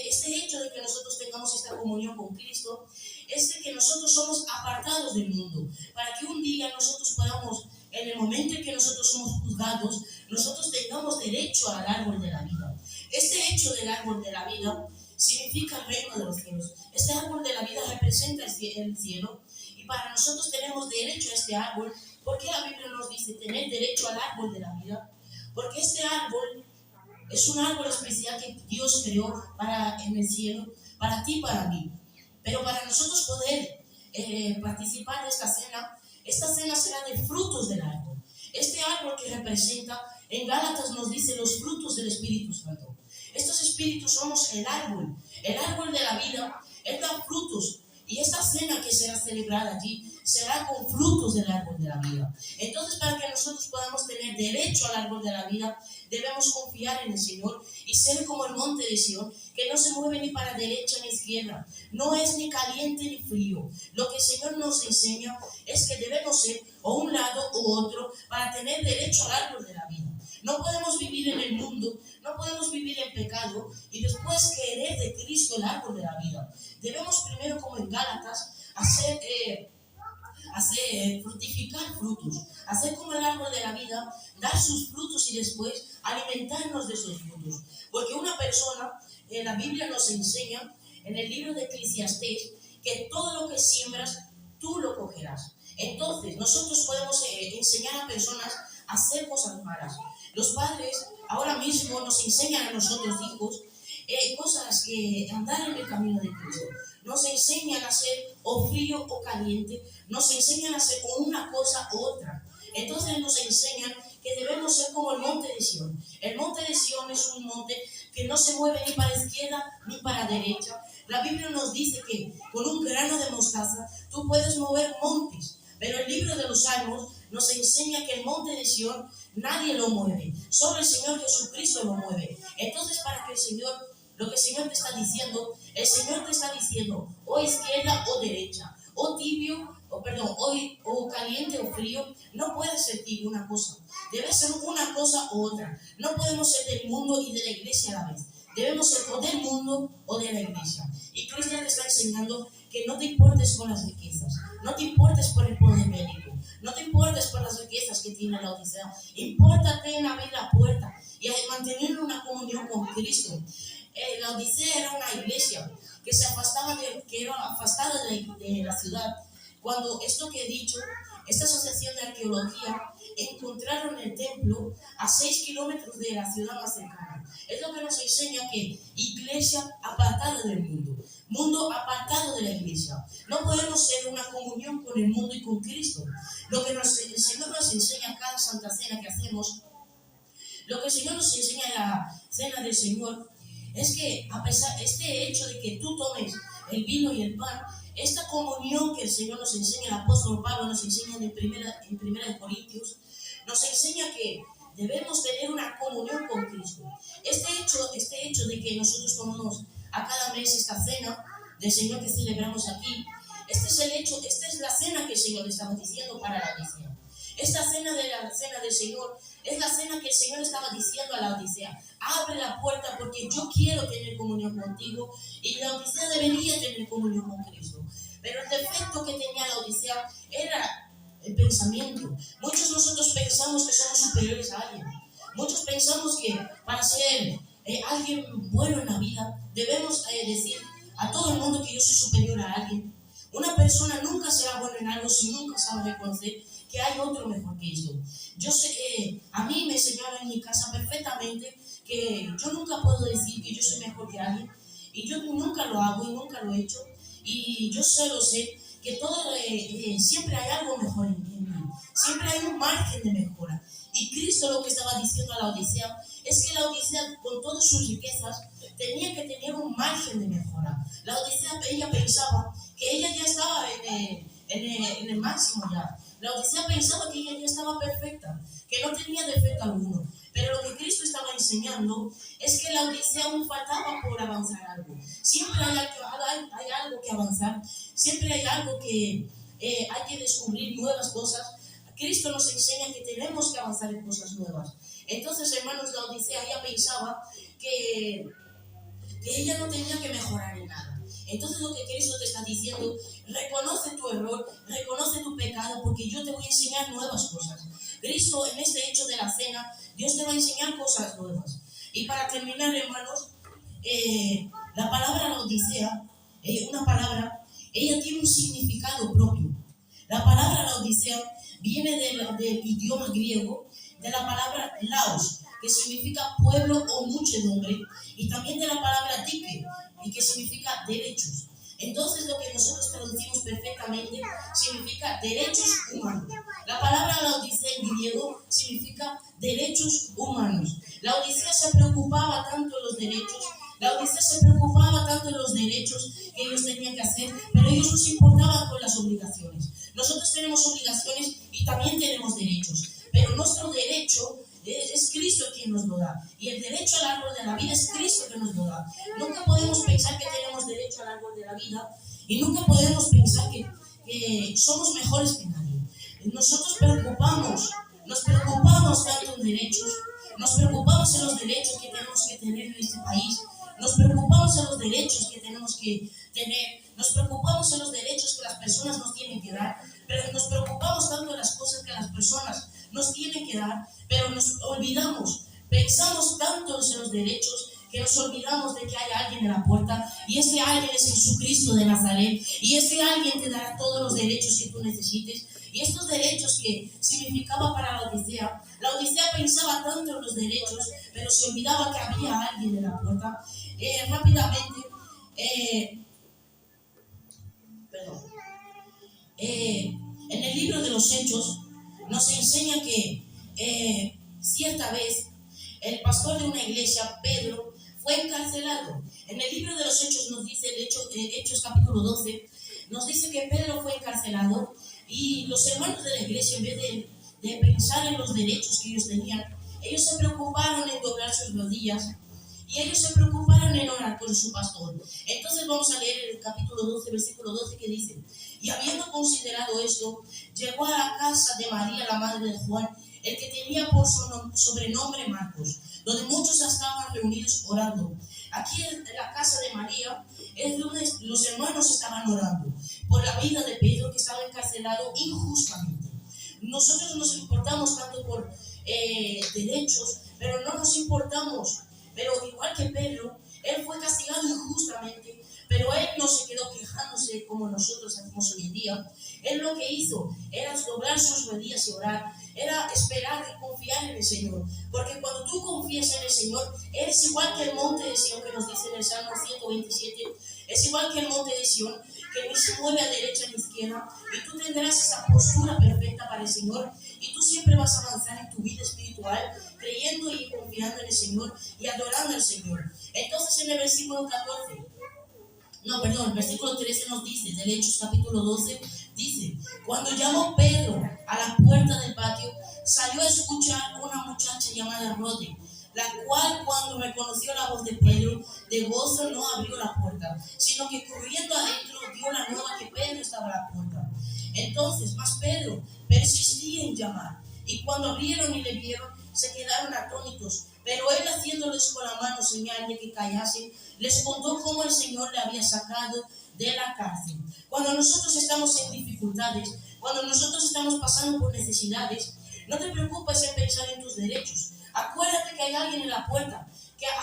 Este hecho de que nosotros tengamos esta comunión con Cristo es de que nosotros somos apartados del mundo, para que un día nosotros podamos, en el momento en que nosotros somos juzgados, nosotros tengamos derecho al árbol de la vida. Este hecho del árbol de la vida significa el reino de los cielos. Este árbol de la vida representa el cielo, y para nosotros tenemos derecho a este árbol. ¿Por qué la Biblia nos dice tener derecho al árbol de la vida? Porque este árbol es un árbol especial que Dios creó en el cielo, para ti y para mí. Pero para nosotros poder participar de esta cena será de frutos del árbol. Este árbol que representa, en Gálatas nos dice los frutos del Espíritu Santo. Estos espíritus somos el árbol de la vida. Él da frutos. Y esta cena que será celebrada allí será con frutos del árbol de la vida. Entonces, para que nosotros podamos tener derecho al árbol de la vida, debemos confiar en el Señor y ser como el monte de Sión, que no se mueve ni para derecha ni izquierda, no es ni caliente ni frío. Lo que el Señor nos enseña es que debemos ser o un lado u otro para tener derecho al árbol de la vida. No podemos vivir en el mundo, no podemos vivir en pecado y después querer de Cristo el árbol de la vida. Debemos primero, como en Gálatas, hacer fructificar frutos, hacer como el árbol de la vida, dar sus frutos y después alimentarnos de esos frutos. Porque una persona, la Biblia nos enseña en el libro de Eclesiastés, que todo lo que siembras, tú lo cogerás. Entonces, nosotros podemos enseñar a personas a hacer cosas malas. Los padres ahora mismo nos enseñan a nosotros, hijos, cosas que andar en el camino de Cristo. Nos enseñan a ser o frío o caliente, nos enseñan a ser con una cosa u otra. Entonces nos enseñan que debemos ser como el monte de Sión. El monte de Sión es un monte que no se mueve ni para izquierda ni para derecha. La Biblia nos dice que con un grano de mostaza tú puedes mover montes, pero el libro de los Salmos nos enseña que el monte de Sión nadie lo mueve, solo el Señor Jesucristo lo mueve. Entonces, para que lo que el Señor te está diciendo, el Señor te está diciendo o izquierda o derecha, o tibio, o caliente o frío. No puede ser tibio una cosa, debe ser una cosa u otra. No podemos ser del mundo y de la iglesia a la vez. Debemos ser o del mundo o de la iglesia. Y Cristo te está enseñando que no te importes con las riquezas, no te importes por el poder bélico, no te importes por las riquezas que tiene la Odisea. Impórtate en abrir la puerta y mantener una comunión con Cristo. La Odisea era una iglesia que era afastada de la ciudad. Cuando esto que he dicho, esta asociación de arqueología encontraron el templo a 6 kilómetros de la ciudad más cercana. Es lo que nos enseña que iglesia apartada del mundo, mundo apartado de la iglesia. No podemos ser una comunión con el mundo y con Cristo. Lo que el Señor nos enseña cada Santa Cena que hacemos, lo que el Señor nos enseña en la Cena del Señor, es que a pesar este hecho de que tú tomes el vino y el pan, esta comunión que el Señor nos enseña, el apóstol Pablo nos enseña en primera de Corintios, nos enseña que debemos tener una comunión con Cristo. Este hecho de que nosotros tomamos a cada mes esta cena del Señor que celebramos aquí, esta es la cena que el Señor le estaba diciendo para la Odisea. Esta cena del Señor es la cena que el Señor estaba diciendo a la Odisea. Abre la puerta porque yo quiero tener comunión contigo, y la Odisea debería tener comunión con Cristo. Pero el defecto que tenía la Odisea era el pensamiento. Muchos de nosotros pensamos que somos superiores a alguien. Muchos pensamos que para ser alguien bueno en la vida debemos decir a todo el mundo que yo soy superior a alguien. Una persona nunca será buena en algo si nunca sabe reconocer que hay otro mejor que esto. Yo sé, a mí me enseñaron en mi casa perfectamente que yo nunca puedo decir que yo soy mejor que alguien, y yo nunca lo hago y nunca lo he hecho, y yo solo sé que siempre hay algo mejor en mí, siempre hay un margen de mejora. Y Cristo lo que estaba diciendo a la Odisea es que la Odisea, con todas sus riquezas, tenía que tener un margen de mejora. La Odisea, ella pensaba que ella ya estaba en el máximo ya. La Odisea pensaba que ella ya estaba perfecta, que no tenía defecto alguno. Pero lo que Cristo estaba enseñando es que la Odisea aún faltaba por avanzar algo. Siempre hay algo que avanzar, siempre hay algo que hay que descubrir nuevas cosas. Cristo nos enseña que tenemos que avanzar en cosas nuevas. Entonces, hermanos, la Odisea ella pensaba que ella no tenía que mejorar en nada. Entonces lo que Cristo te está diciendo, reconoce tu error, reconoce tu pecado, porque yo te voy a enseñar nuevas cosas. Cristo, en este hecho de la cena, Dios te va a enseñar cosas nuevas. Y para terminar, hermanos, la palabra Laodicea, una palabra, ella tiene un significado propio. La palabra Laodicea viene del idioma griego, de la palabra laos, que significa pueblo o muchedumbre, y también de la palabra dike, y que significa derechos. Entonces lo que nosotros traducimos perfectamente significa derechos humanos. La palabra Laodicea en griego significa derechos humanos. Laodicea se preocupaba tanto en los derechos, Laodicea se preocupaba tanto en los derechos que ellos tenían que hacer, pero ellos no se importaban con las obligaciones. Nosotros tenemos obligaciones y también tenemos derechos, pero nuestro derecho es Cristo quien nos lo da. Y el derecho al árbol de la vida es Cristo que nos lo da. Nunca podemos pensar que tenemos derecho al árbol de la vida y nunca podemos pensar que somos mejores que nadie. Nosotros nos preocupamos tanto en derechos, nos preocupamos en los derechos que tenemos que tener en este país, nos preocupamos en los derechos que tenemos que tener, nos preocupamos en los derechos que las personas nos tienen que dar, pero nos preocupamos tanto en las cosas que las personas nos tienen que dar, pero nos olvidamos, pensamos tanto en los derechos que nos olvidamos de que hay alguien en la puerta, y ese alguien es Jesucristo de Nazaret, y ese alguien te dará todos los derechos que tú necesites. Y estos derechos que significaba para la Odisea pensaba tanto en los derechos, pero se olvidaba que había alguien en la puerta. Rápidamente, perdón. En el libro de los Hechos nos enseña que cierta vez el pastor de una iglesia, Pedro, fue encarcelado. En el libro de los Hechos nos dice, Hechos capítulo 12, nos dice que Pedro fue encarcelado y los hermanos de la iglesia, en vez de pensar en los derechos que ellos tenían, ellos se preocuparon en doblar sus rodillas y ellos se preocuparon en orar por su pastor. Entonces vamos a leer el capítulo 12, versículo 12, que dice: y habiendo considerado esto, llegó a la casa de María, la madre de Juan, el que tenía por sobrenombre Marcos, donde muchos estaban reunidos orando. Aquí en la casa de María es donde los hermanos estaban orando por la vida de Pedro, que estaba encarcelado injustamente. Nosotros nos importamos tanto por derechos, pero no nos importamos. Pero igual que Pedro, él fue castigado injustamente, pero él no se quedó quejándose como nosotros hacemos hoy en día. Él lo que hizo era doblar sus rodillas y orar, era esperar y confiar en el Señor. Porque cuando tú confías en el Señor, eres igual que el monte de Sión, que nos dice en el Salmo 127, es igual que el monte de Sión, que ni se mueve a derecha ni a izquierda, y tú tendrás esa postura perfecta para el Señor, y tú siempre vas a avanzar en tu vida espiritual, creyendo y confiando en el Señor y adorando al Señor. Entonces en el versículo 13 nos dice, del Hechos capítulo 12, dice: cuando llamó Pedro a la puerta del patio, salió a escuchar una muchacha llamada Rode, la cual, cuando reconoció la voz de Pedro, de gozo no abrió la puerta, sino que corriendo adentro dio la nueva que Pedro estaba a la puerta. Entonces, mas Pedro persistía en llamar, y cuando abrieron y le vieron, se quedaron atónitos. Pero él, haciéndoles con la mano señal de que callasen, les contó cómo el Señor le había sacado de la cárcel. Cuando nosotros estamos en dificultades, cuando nosotros estamos pasando por necesidades, no te preocupes en pensar en tus derechos. Acuérdate que hay alguien en la puerta,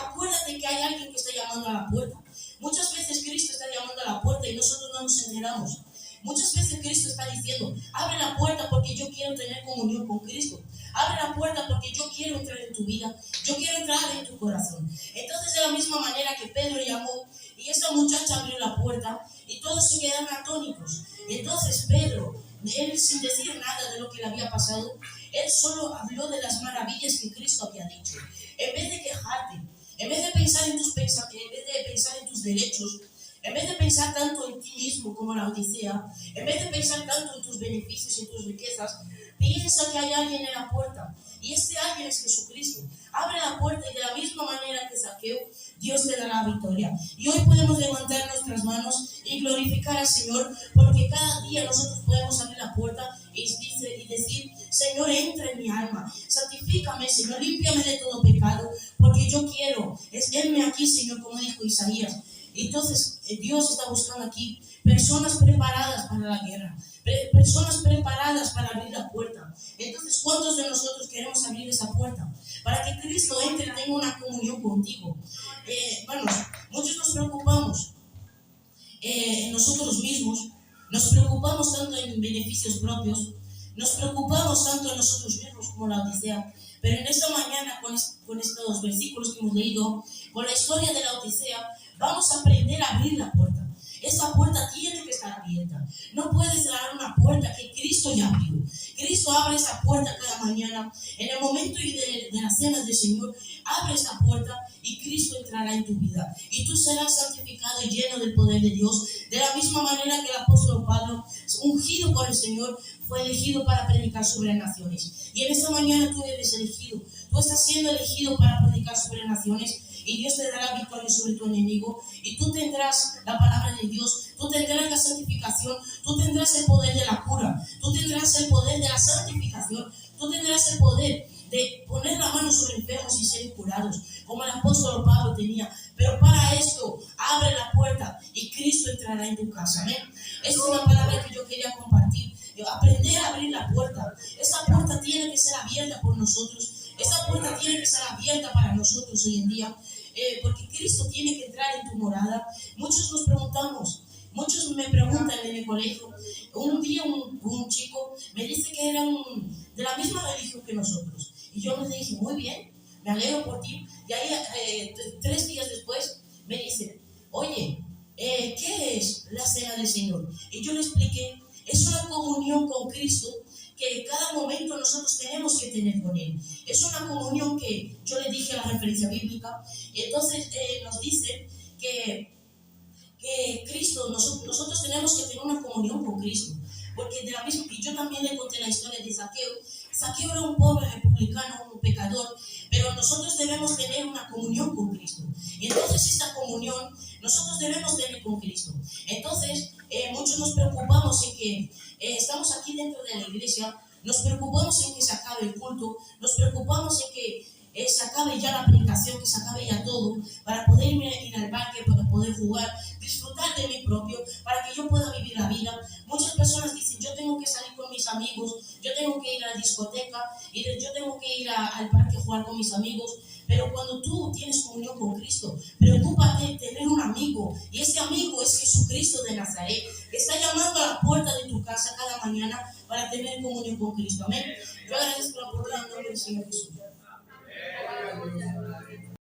acuérdate que hay alguien que está llamando a la puerta. Muchas veces Cristo está llamando a la puerta y nosotros no nos enteramos. Muchas veces Cristo está diciendo: abre la puerta porque yo quiero tener comunión con Cristo. Abre la puerta porque yo quiero entrar en tu vida, yo quiero entrar en tu corazón. Entonces, de la misma manera que Pedro llamó y esa muchacha abrió la puerta, y todos se quedaron atónitos. Entonces Pedro, él, sin decir nada de lo que le había pasado, él solo habló de las maravillas que Cristo había dicho. En vez de quejarte, en vez de pensar en tus pensamientos, en vez de pensar en tus derechos, en vez de pensar tanto en ti mismo como la Odisea, en vez de pensar tanto en tus beneficios y en tus riquezas, piensa que hay alguien en la puerta, y este alguien es Jesucristo. Abre la puerta y de la misma manera que Zaqueo, Dios te dará la victoria. Y hoy podemos levantar nuestras manos y glorificar al Señor, porque cada día nosotros podemos abrir la puerta y decir: Señor, entra en mi alma, santifícame, Señor, límpiame de todo pecado, porque yo quiero, venme aquí, Señor, como dijo Isaías. Entonces, Dios está buscando aquí personas preparadas para la guerra, personas preparadas para abrir la puerta. Entonces, ¿cuántos de nosotros queremos abrir esa puerta? Para que Cristo entre y tenga una comunión contigo. Hermanos, muchos nos preocupamos en nosotros mismos, nos preocupamos tanto en beneficios propios, nos preocupamos tanto en nosotros mismos como la Odisea. Pero en esta mañana, con estos versículos que hemos leído, con la historia de la Odisea, vamos a aprender a abrir la puerta. Esa puerta tiene que estar abierta. No puedes cerrar una puerta que Cristo ya abrió. Cristo abre esa puerta cada mañana. En el momento de las cenas del Señor, abre esa puerta y Cristo entrará en tu vida. Y tú serás santificado y lleno del poder de Dios. De la misma manera que el apóstol Pablo, ungido por el Señor, fue elegido para predicar sobre naciones. Y en esta mañana tú eres elegido. Tú estás siendo elegido para predicar sobre naciones. Y Dios te dará victoria sobre tu enemigo. Y tú tendrás la palabra de Dios. Tú tendrás la santificación. Tú tendrás el poder de la cura. Tú tendrás el poder de la santificación. Tú tendrás el poder de poner la mano sobre enfermos y ser curados, como el apóstol Pablo tenía. Pero para esto, abre la puerta y Cristo entrará en tu casa. ¿Amén? Esta es una palabra que yo quería compartir. Aprender a abrir la puerta. Esa puerta tiene que ser abierta por nosotros. Esa puerta tiene que ser abierta para nosotros hoy en día. Porque Cristo tiene que entrar en tu morada. Muchos nos preguntamos, muchos me preguntan en el colegio. Un día un chico me dice que era de la misma religión que nosotros. Y yo le dije, muy bien, me alegro por ti. Y ahí 3 días después me dice, oye, ¿qué es la cena del Señor? Y yo le expliqué, es una comunión con Cristo que en cada momento nosotros tenemos que tener con Él. Es una comunión que yo le dije a la referencia bíblica. Entonces nos dice que Cristo, nosotros tenemos que tener una comunión con Cristo. Porque de la misma, y yo también le conté la historia de Zaqueo. Zaqueo era un pobre republicano, un pecador, pero nosotros debemos tener una comunión con Cristo. Y entonces esta comunión nosotros debemos tener con Cristo. Entonces muchos nos preocupamos en que estamos aquí dentro de la iglesia, nos preocupamos en que se acabe el culto, nos preocupamos en que se acabe ya la predicación, que se acabe ya todo, para poder ir al parque, para poder jugar, disfrutar de mí propio, para que yo pueda vivir la vida. Muchas personas dicen, yo tengo que salir con mis amigos, yo tengo que ir a la discoteca, yo tengo que ir al parque a jugar con mis amigos. Pero cuando tú tienes comunión con Cristo, preocúpate de tener un amigo, y ese amigo es Jesucristo de Nazaret, que está llamando a la puerta de tu casa cada mañana para tener comunión con Cristo. Amén. Yo agradezco la oportunidad en nombre del Señor Jesús.